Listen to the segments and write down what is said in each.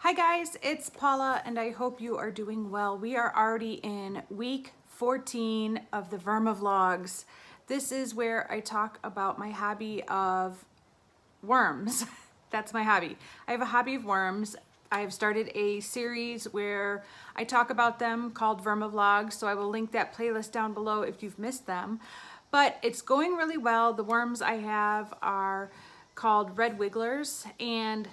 Hi guys, it's Paula and I hope you are doing well. We are already in week 14 of the Vermivlogs. This is where I talk about my hobby of worms. That's my hobby. I have a hobby of worms. I've started a series where I talk about them called Vermivlogs, so I will link that playlist down below if you've missed them. But it's going really well. The worms I have are called red wigglers, and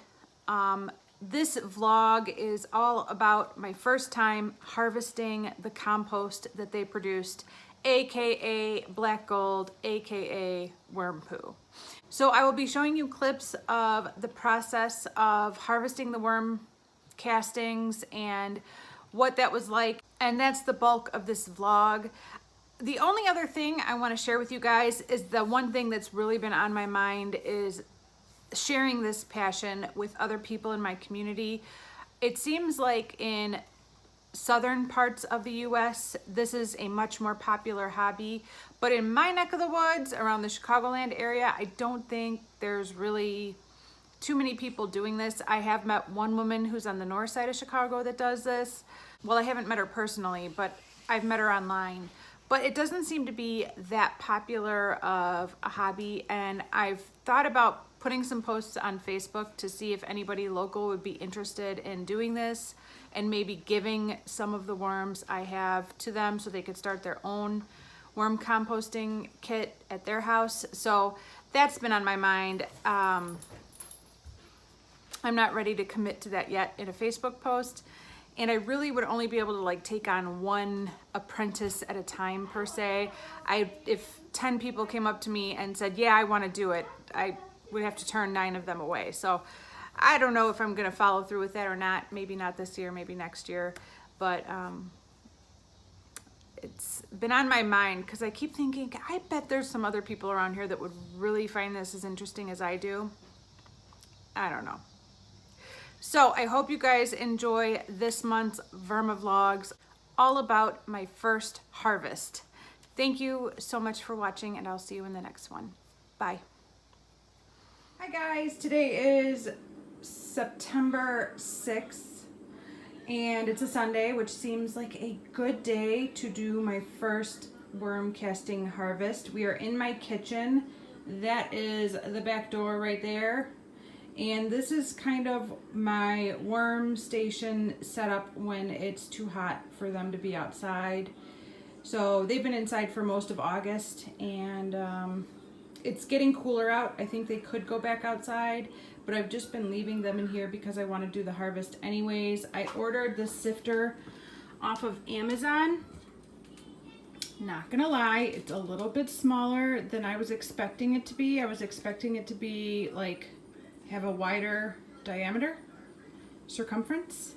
this vlog is all about my first time harvesting the compost that they produced, aka black gold, aka worm poo. So I will be showing you clips of the process of harvesting the worm castings and what that was like, and that's the bulk of this vlog. The only other thing I want to share with you guys is the one thing that's really been on my mind is sharing this passion with other people in my community. It seems like in southern parts of the US, this is a much more popular hobby, but in my neck of the woods, around the Chicagoland area, I don't think there's really too many people doing this. I have met one woman who's on the north side of Chicago that does this. Well, I haven't met her personally, but I've met her online. But it doesn't seem to be that popular of a hobby, and I've thought about putting some posts on Facebook to see if anybody local would be interested in doing this and maybe giving some of the worms I have to them so they could start their own worm composting kit at their house. So that's been on my mind. I'm not ready to commit to that yet in a Facebook post. And I really would only be able to like take on one apprentice at a time per se. If 10 people came up to me and said, yeah, I want to do it, I would have to turn 9 of them away. So I don't know if I'm going to follow through with that or not. Maybe not this year, maybe next year. But it's been on my mind because I keep thinking, I bet there's some other people around here that would really find this as interesting as I do. I don't know. So I hope you guys enjoy this month's Vermivlogs, all about my first harvest. Thank you so much for watching, and I'll see you in the next one. Bye. Hi guys, today is September 6th, and it's a Sunday, which seems like a good day to do my first worm casting harvest. We are in my kitchen. That is the back door right there. And this is kind of my worm station setup when it's too hot for them to be outside. So they've been inside for most of August, and it's getting cooler out. I think they could go back outside, but I've just been leaving them in here because I want to do the harvest anyways. I ordered this sifter off of Amazon. Not gonna lie, it's a little bit smaller than I was expecting it to be. I was expecting it to be like have a wider diameter, circumference,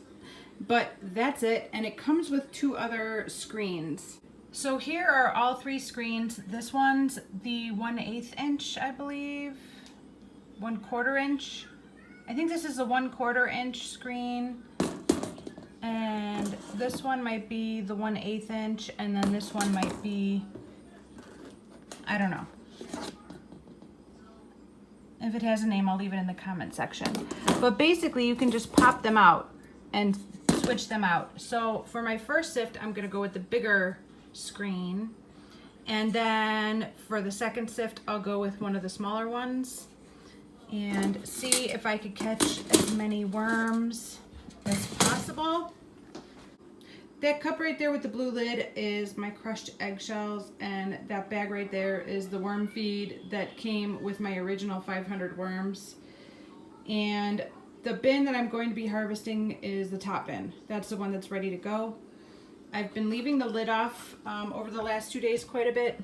but that's it. And it comes with 2 other screens. So here are all 3 screens. This one's the 1/8 inch, I believe, 1/4 inch. I think this is a 1/4 inch screen. And this one might be the 1/8 inch. And then this one might be, I don't know. If it has a name, I'll leave it in the comment section. But basically, you can just pop them out and switch them out. So for my first sift, I'm gonna go with the bigger screen. And then for the second sift, I'll go with one of the smaller ones and see if I could catch as many worms as possible. That cup right there with the blue lid is my crushed eggshells, and that bag right there is the worm feed that came with my original 500 worms. And the bin that I'm going to be harvesting is the top bin. That's the one that's ready to go. I've been leaving the lid off over the last 2 days quite a bit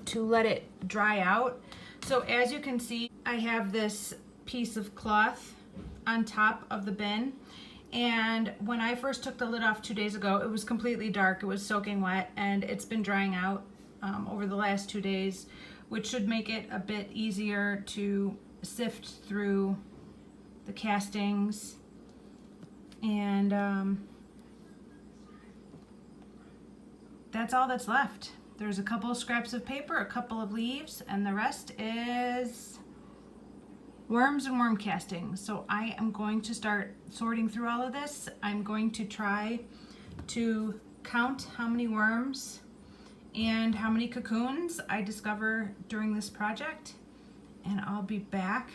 to let it dry out. So as you can see, I have this piece of cloth on top of the bin. And when I first took the lid off 2 days ago, it was completely dark. It was soaking wet, and it's been drying out over the last 2 days, which should make it a bit easier to sift through the castings. And that's all that's left. There's a couple of scraps of paper, a couple of leaves, and the rest is worms and worm castings. So I am going to start sorting through all of this. I'm going to try to count how many worms and how many cocoons I discover during this project, and I'll be back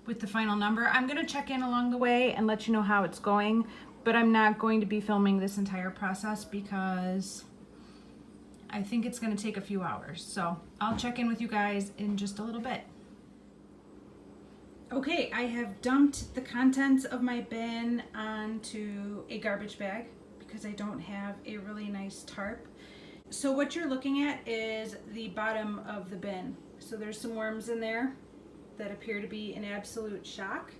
with the final number. I'm going to check in along the way and let you know how it's going, but I'm not going to be filming this entire process because I think it's going to take a few hours. So I'll check in with you guys in just a little bit. Okay, I have dumped the contents of my bin onto a garbage bag because I don't have a really nice tarp. So what you're looking at is the bottom of the bin. So there's some worms in there that appear to be in absolute shock.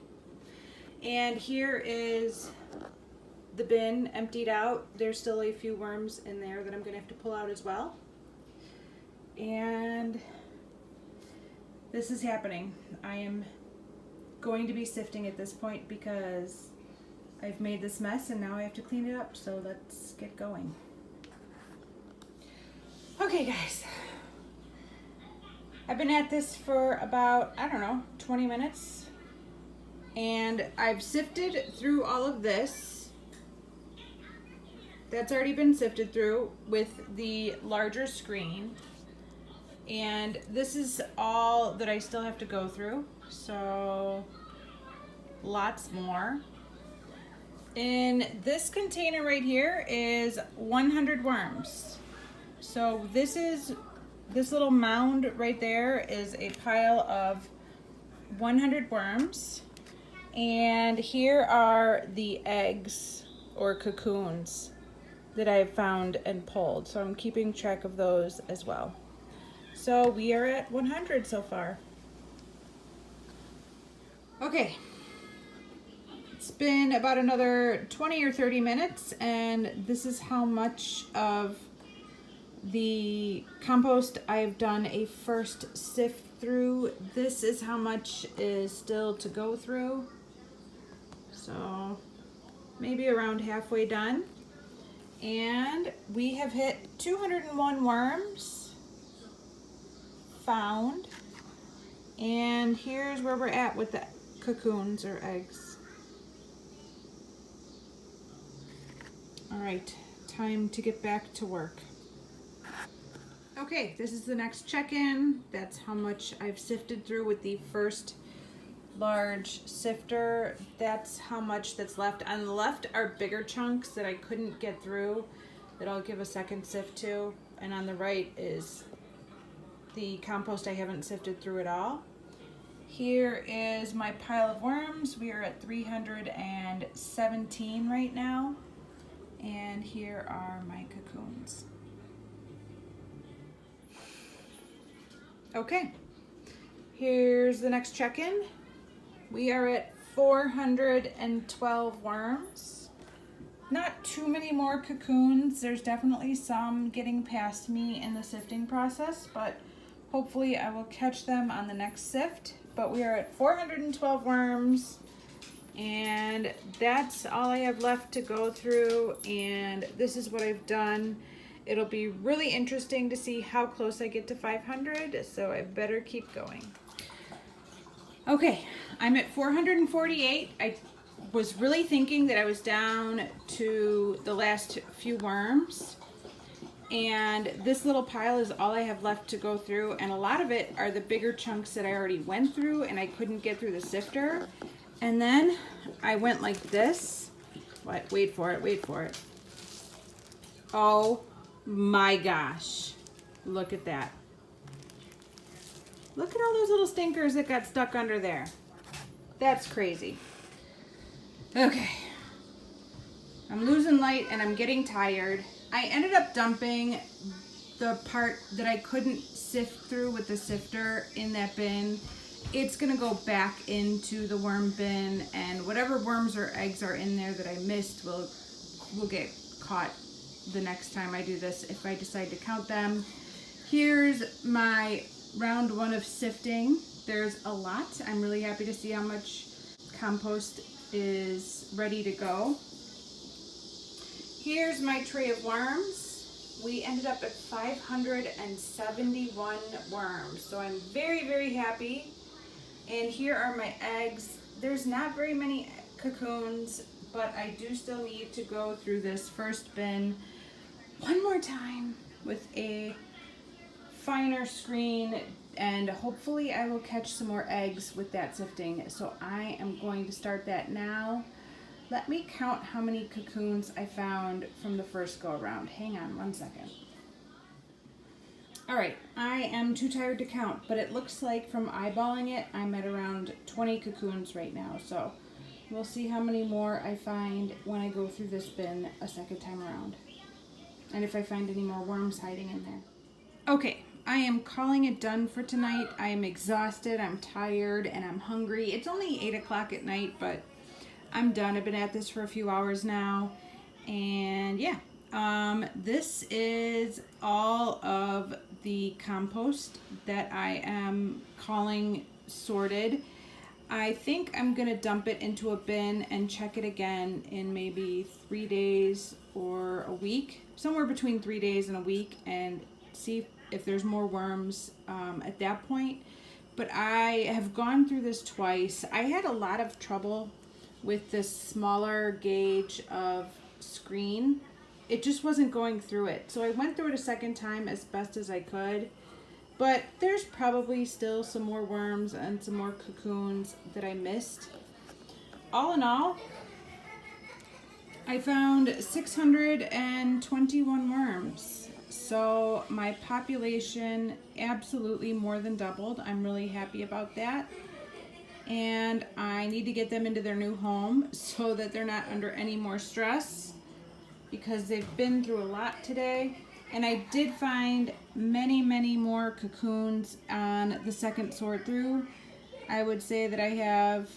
And here is the bin emptied out. There's still a few worms in there that I'm gonna have to pull out as well. And this is happening. I am going to be sifting at this point because I've made this mess and now I have to clean it up. So let's get going. Okay guys, I've been at this for about, I don't know, 20 minutes, and I've sifted through all of this. That's already been sifted through with the larger screen, and this is all that I still have to go through, so lots more. In this container right here is 100 worms. So this little mound right there is a pile of 100 worms, and here are the eggs or cocoons that I've found and pulled. So I'm keeping track of those as well. So we are at 100 so far. Okay, it's been about another 20 or 30 minutes, and this is how much of the compost I've done a first sift through. This is how much is still to go through. So maybe around halfway done. And we have hit 201 worms found. And here's where we're at with the cocoons or eggs. All right, time to get back to work. Okay, this is the next check-in. That's how much I've sifted through with the first large sifter. That's how much that's left. On the left are bigger chunks that I couldn't get through that I'll give a second sift to. And on the right is the compost I haven't sifted through at all. Here is my pile of worms. We are at 317 right now. And here are my cocoons. Okay, here's the next check-in. We are at 412 worms. Not too many more cocoons. There's definitely some getting past me in the sifting process, but hopefully I will catch them on the next sift. But we are at 412 worms, and that's all I have left to go through, and this is what I've done. It'll be really interesting to see how close I get to 500, so I better keep going. Okay, I'm at 448. I was really thinking that I was down to the last few worms, and this little pile is all I have left to go through, and a lot of it are the bigger chunks that I already went through and I couldn't get through the sifter. And then I went like this. What? Wait for it, wait for it. Oh my gosh, look at that. Look at all those little stinkers that got stuck under there. That's crazy. Okay, I'm losing light and I'm getting tired. I ended up dumping the part that I couldn't sift through with the sifter in that bin. It's gonna go back into the worm bin, and whatever worms or eggs are in there that I missed will get caught the next time I do this, if I decide to count them. Here's my round one of sifting. There's a lot. I'm really happy to see how much compost is ready to go. Here's my tray of worms. We ended up at 571 worms, so I'm very, very happy And here are my eggs. There's not very many cocoons, but I do still need to go through this first bin one more time with a finer screen, and hopefully I will catch some more eggs with that sifting. So I am going to start that now. Let me count how many cocoons I found from the first go around. Hang on one second. All right, I am too tired to count, but it looks like from eyeballing it, I'm at around 20 cocoons right now. So we'll see how many more I find when I go through this bin a second time around. And if I find any more worms hiding in there. Okay, I am calling it done for tonight. I am exhausted, I'm tired, and I'm hungry. It's only 8 o'clock at night, but I'm done. I've been at this for a few hours now. And yeah, this is all of the compost that I am calling sorted. I think I'm gonna dump it into a bin and check it again in maybe 3 days or a week, somewhere between 3 days and a week, and see if there's more worms at that point. But I have gone through this twice. I had a lot of trouble with this smaller gauge of screen. It just wasn't going through it. So I went through it a second time as best as I could. But there's probably still some more worms and some more cocoons that I missed. All in all, I found 621 worms. So my population absolutely more than doubled. I'm really happy about that. And I need to get them into their new home so that they're not under any more stress, because they've been through a lot today. And I did find many more cocoons on the second sort through. I would say that I have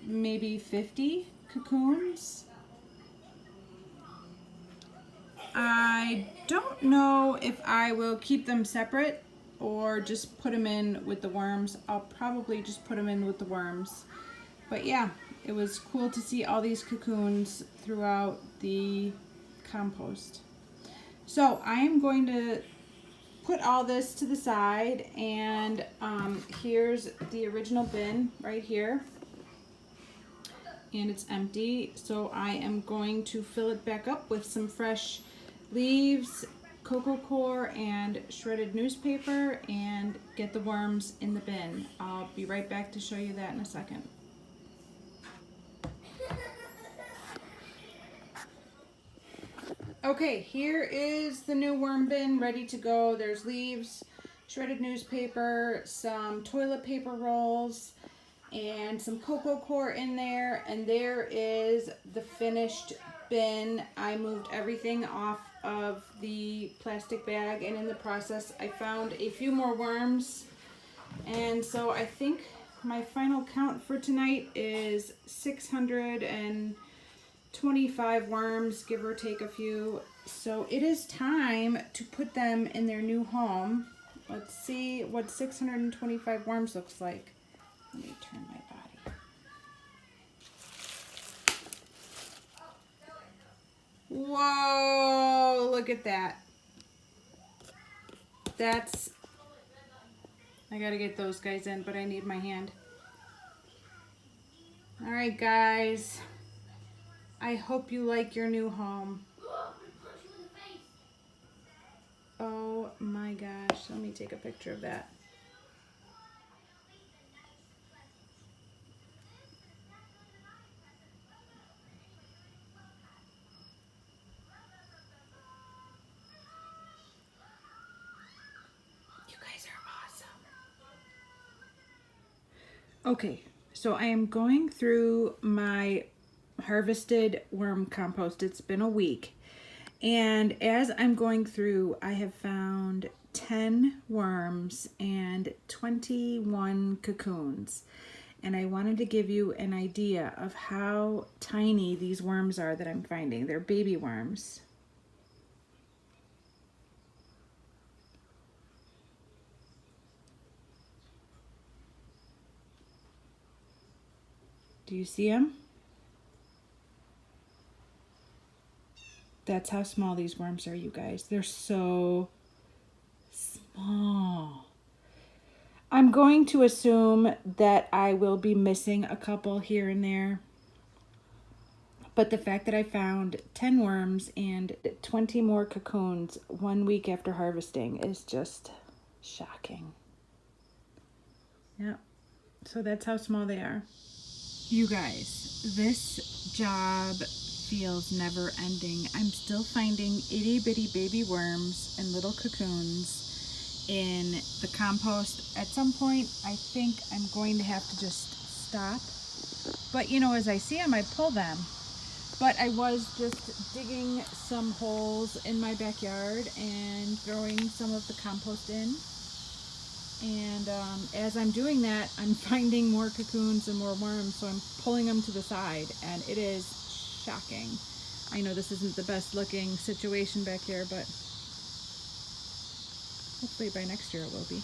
maybe 50 cocoons. I don't know if I will keep them separate or just put them in with the worms. I'll probably just put them in with the worms. But yeah, it was cool to see all these cocoons throughout the compost. So I am going to put all this to the side, and here's the original bin right here, and it's empty. So I am going to fill it back up with some fresh leaves, cocoa core, and shredded newspaper, and get the worms in the bin. I'll be right back to show you that in a second. Okay, here is the new worm bin ready to go. There's leaves, shredded newspaper, some toilet paper rolls, and some cocoa core in there. And there is the finished bin. I moved everything off of the plastic bag, and in the process I found a few more worms. And so I think my final count for tonight is 625 worms, give or take a few. So it is time to put them in their new home. Let's see what 625 worms looks like. Let me turn my body. Whoa, look at that. That's, I gotta get those guys in, but I need my hand. All right, guys. I hope you like your new home. Oh my gosh, let me take a picture of that. You guys are awesome. Okay, so I am going through my harvested worm compost. It's been a week. And as I'm going through, I have found 10 worms and 21 cocoons. And I wanted to give you an idea of how tiny these worms are that I'm finding. They're baby worms. Do you see them? That's how small these worms are, you guys. They're so small. I'm going to assume that I will be missing a couple here and there. But the fact that I found 10 worms and 20 more cocoons 1 week after harvesting is just shocking. Yeah, so that's how small they are. You guys, this job feels never ending. I'm still finding itty bitty baby worms and little cocoons in the compost. At some point, I think I'm going to have to just stop. But you know, as I see them, I pull them. But I was just digging some holes in my backyard and throwing some of the compost in. And as I'm doing that, I'm finding more cocoons and more worms, so I'm pulling them to the side, and it is shocking. I know this isn't the best looking situation back here, but hopefully by next year it will be.